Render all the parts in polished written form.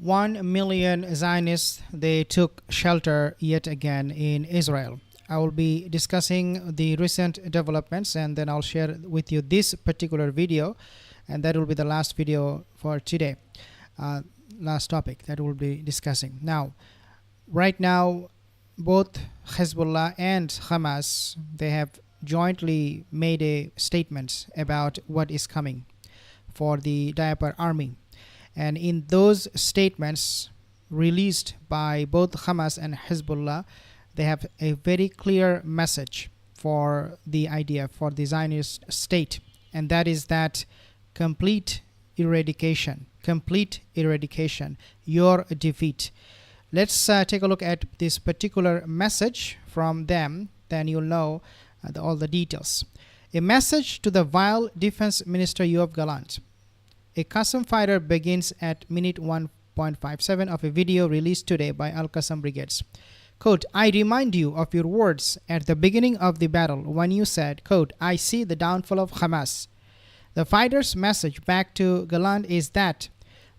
1 million Zionists, they took shelter yet again in Israel. I will be discussing the recent developments, and then I'll share with you this particular video, and that will be the last video for today. Last topic that we'll be discussing. Now, right now, both Hezbollah and Hamas, they have jointly made a statement about what is coming for the diaper army. And in those statements released by both Hamas and Hezbollah, they have a very clear message for the idea, for the Zionist state, and that is that complete eradication, your defeat. Let's take a look at this particular message from them, then you'll know all the details. A message to the vile Defense Minister Yoav Gallant. A Qassam fighter begins at minute 1.57 of a video released today by Al-Qassam Brigades. Quote, I remind you of your words at the beginning of the battle when you said, quote, I see the downfall of Hamas. The fighter's message back to Gallant is that,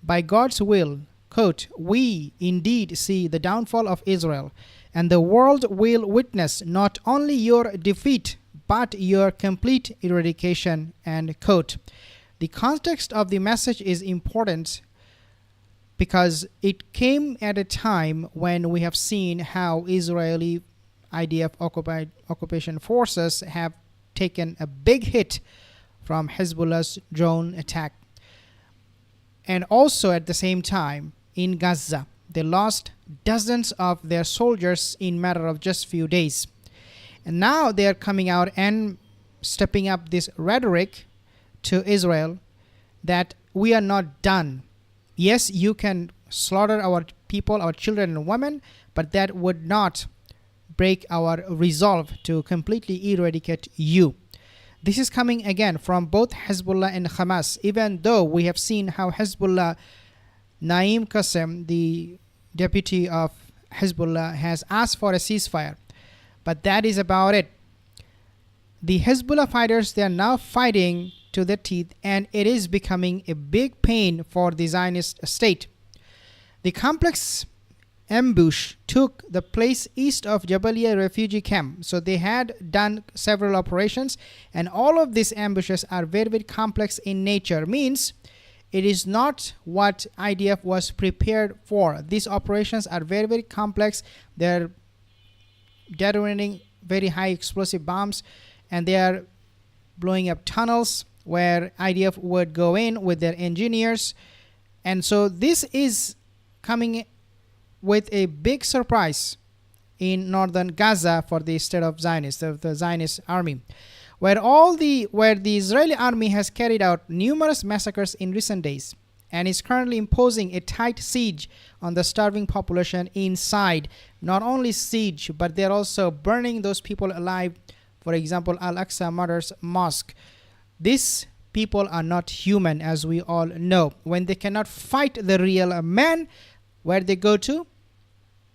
by God's will, quote, we indeed see the downfall of Israel, and the world will witness not only your defeat, but your complete eradication, end quote. The context of the message is important because it came at a time when we have seen how Israeli IDF occupation forces have taken a big hit from Hezbollah's drone attack. And also at the same time, in Gaza, they lost dozens of their soldiers in a matter of just few days. And now they are coming out and stepping up this rhetoric to Israel that we are not done. Yes, you can slaughter our people, our children and women, but that would not break our resolve to completely eradicate you. This is coming again from both Hezbollah and Hamas, even though we have seen how Hezbollah, Naim Qassem, the deputy of Hezbollah, has asked for a ceasefire. But that is about it. The Hezbollah fighters, they are now fighting to the teeth, and it is becoming a big pain for the Zionist state. The complex ambush took the place east of Jabalia refugee camp. So they had done several operations, and all of these ambushes are very, very complex in nature. Means it is not what IDF was prepared for. These operations are very, very complex. They're detonating very high explosive bombs, and they are blowing up tunnels where IDF would go in with their engineers. And so this is coming with a big surprise in northern Gaza for the state of Zionists, the Zionist army, where the Israeli army has carried out numerous massacres in recent days and is currently imposing a tight siege on the starving population inside. Not only siege, but they're also burning those people alive. For example, Al-Aqsa Martyrs Mosque. These people are not human, as we all know. When they cannot fight the real man, where they go to?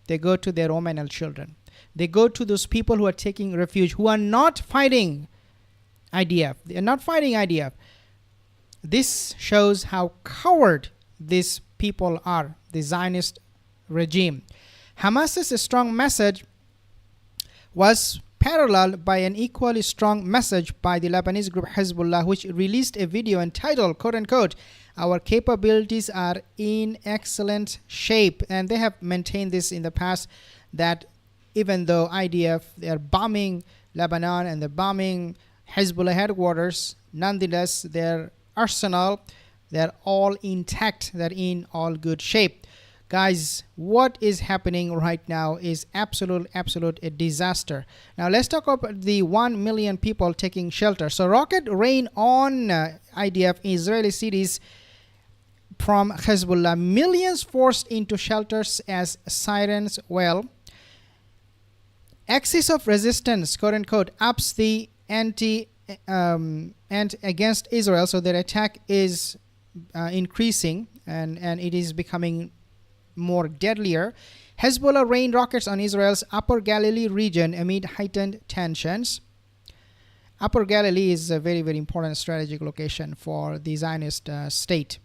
They go to their women and children. They go to those people who are taking refuge, who are not fighting IDF. They are not fighting IDF. This shows how coward these people are, the Zionist regime. Hamas's strong message was paralleled by an equally strong message by the Lebanese group Hezbollah, which released a video entitled, quote unquote, our capabilities are in excellent shape. And they have maintained this in the past, that even though IDF, they are bombing Lebanon and they're bombing Hezbollah headquarters, nonetheless their arsenal, they're all intact, they're in all good shape. Guys, what is happening right now is absolute a disaster. Now let's talk about the 1 million people taking shelter. So rocket rain on IDF Israeli cities from Hezbollah. Millions forced into shelters as sirens wail. Axis of resistance, quote unquote, ups the ante and against Israel. So their attack is increasing and it is becoming more deadlier. Hezbollah rained rockets on Israel's Upper Galilee region amid heightened tensions. Upper Galilee is a very, very important strategic location for the Zionist state.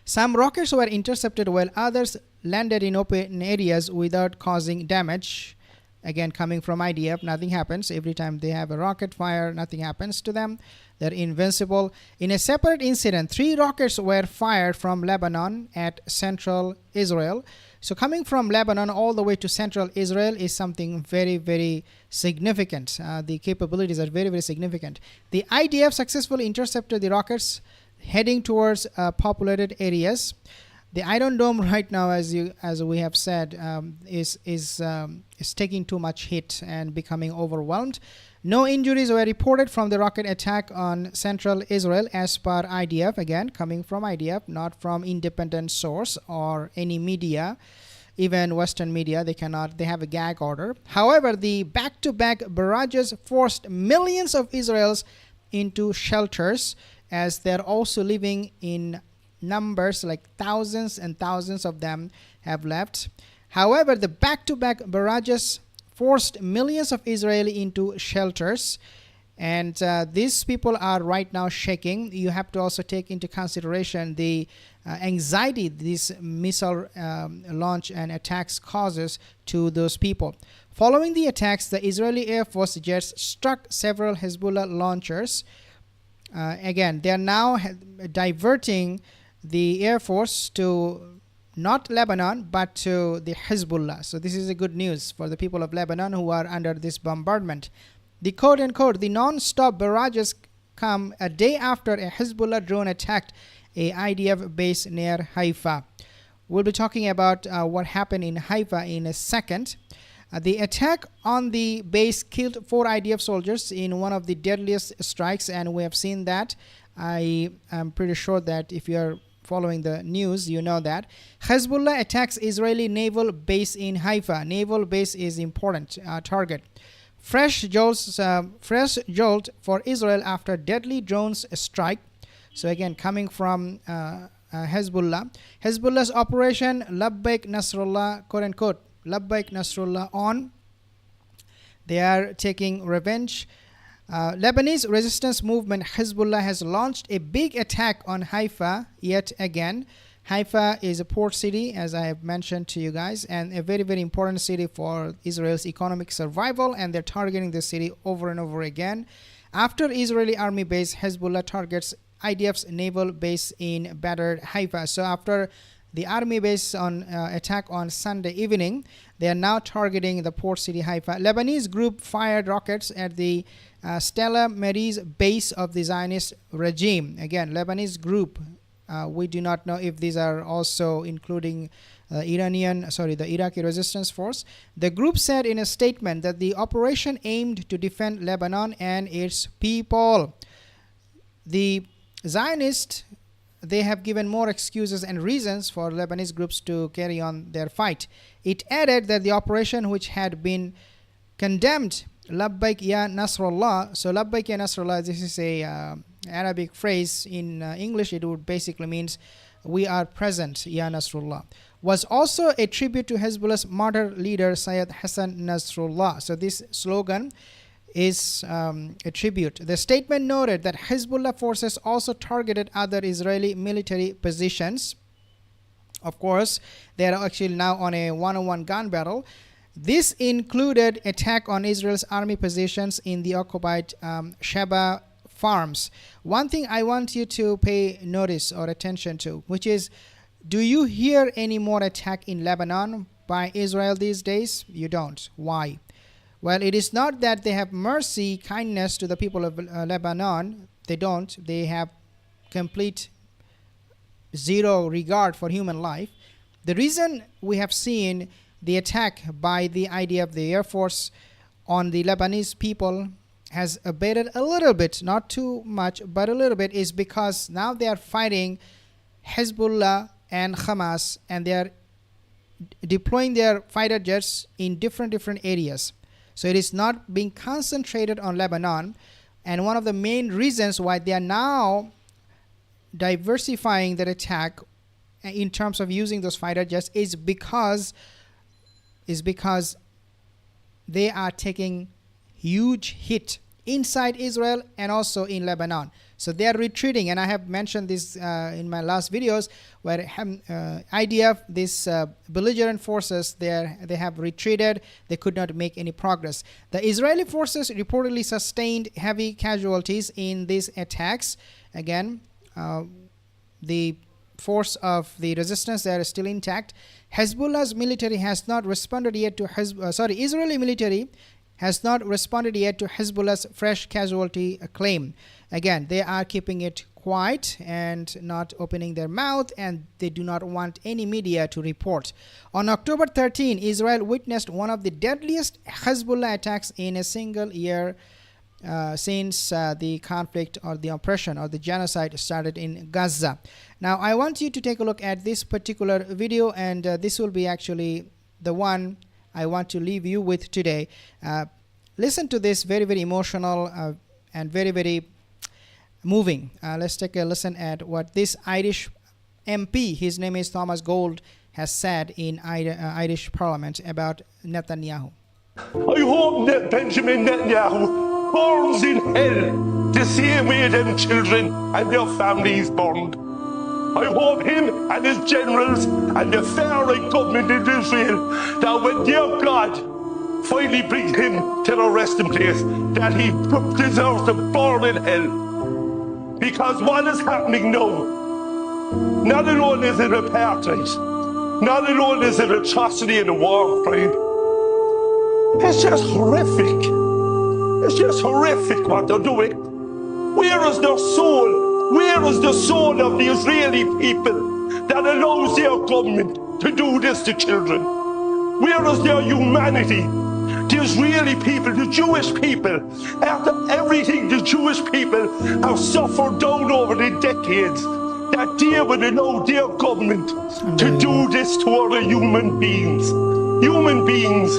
Some rockets were intercepted while others landed in open areas without causing damage. Again, coming from IDF, nothing happens. Every time they have a rocket fire, nothing happens to them. They're invincible. In a separate incident, 3 rockets were fired from Lebanon at central Israel. So coming from Lebanon all the way to central Israel is something very, very significant. The capabilities are very, very significant. The IDF successfully intercepted the rockets heading towards populated areas. The Iron Dome right now, as we have said, is taking too much hit and becoming overwhelmed. No injuries were reported from the rocket attack on central Israel as per IDF. Again, coming from IDF, not from independent source or any media, even Western media. They have a gag order. However, the back-to-back barrages forced millions of Israelis into shelters, as they're also living in numbers, like thousands and thousands of them have left. However, the back-to-back barrages forced millions of Israelis into shelters, and these people are right now shaking. You have to also take into consideration the anxiety this missile launch and attacks causes to those people. Following the attacks, the Israeli Air Force jets struck several Hezbollah launchers. Again, they are now diverting the Air Force to not Lebanon, but to the Hezbollah. So this is a good news for the people of Lebanon who are under this bombardment. The quote-unquote, the non-stop barrages come a day after a Hezbollah drone attacked a IDF base near Haifa. We'll be talking about what happened in Haifa in a second. The attack on the base killed 4 IDF soldiers in one of the deadliest strikes, and we have seen that. I am pretty sure that if you are following the news, you know that. Hezbollah attacks Israeli naval base in Haifa. Naval base is important target. Fresh jolt for Israel after deadly drones strike. So again, coming from Hezbollah. Hezbollah's operation Labbaik Nasrallah, quote unquote, Labbaik Nasrallah on. They are taking revenge. Lebanese resistance movement Hezbollah has launched a big attack on Haifa yet again. Haifa is a port city, as I have mentioned to you guys, and a very, very important city for Israel's economic survival, and they're targeting the city over and over again. After Israeli army base, Hezbollah targets IDF's naval base in battered Haifa. So after the army base on attack on Sunday evening, they are now targeting the port city Haifa. Lebanese group fired rockets at the Stella Meris base of the Zionist regime. Again, Lebanese group. We do not know if these are also including the Iraqi resistance force. The group said in a statement that the operation aimed to defend Lebanon and its people. The Zionists, they have given more excuses and reasons for Lebanese groups to carry on their fight. It added that the operation, which had been condemned, Labbaik ya Nasrallah. So Labbaik ya Nasrallah, this is a Arabic phrase. In English, it would basically means we are present, ya Nasrallah, was also a tribute to Hezbollah's martyr leader Syed Hassan Nasrallah. So this slogan is a tribute. The statement noted that Hezbollah forces also targeted other Israeli military positions. Of course, they are actually now on a one-on-one gun battle. This included attack on Israel's army positions in the occupied Sheba farms. One thing I want you to pay notice or attention to, which is, do you hear any more attack in Lebanon by Israel these days? You don't. Why? Well, it is not that they have mercy, kindness to the people of Lebanon. They don't. They have complete zero regard for human life. The reason we have seen the attack by the IDF, the Air Force, on the Lebanese people has abated a little bit, not too much, but a little bit, is because now they are fighting Hezbollah and Hamas, and they are deploying their fighter jets in different areas. So it is not being concentrated on Lebanon, and one of the main reasons why they are now diversifying their attack in terms of using those fighter jets is because they are taking huge hit inside Israel and also in Lebanon. So they are retreating, and I have mentioned this in my last videos, where IDF, these belligerent forces, they have retreated. They could not make any progress. The Israeli forces reportedly sustained heavy casualties in these attacks. Again, the force of the resistance, they are still intact. Hezbollah's military has not responded yet to Israeli military has not responded yet to Hezbollah's fresh casualty claim. Again, they are keeping it quiet and not opening their mouth, and they do not want any media to report. On October 13, Israel witnessed one of the deadliest Hezbollah attacks in a single year since the conflict or the oppression or the genocide started in Gaza. Now, I want you to take a look at this particular video, and this will be actually the one I want to leave you with today. Listen to this very, very emotional and very, very moving. Let's take a listen at what this Irish MP, his name is Thomas Gold, has said in Irish Parliament about Netanyahu. I hope that Benjamin Netanyahu burns in hell the same way them children and their families burned. I hope him and his generals and the far-right government in Israel, that when their God finally brings him to the resting place, that he deserves to burn in hell. Because what is happening now, not alone is it apartheid, not alone is it atrocity and a war crime, it's just horrific. It's just horrific what they're doing. Where is their soul? Where is the soul of the Israeli people that allows their government to do this to children? Where is their humanity? The Israeli people, the Jewish people, after everything the Jewish people have suffered down over the decades, that they would allow their government to do this to other human beings. Human beings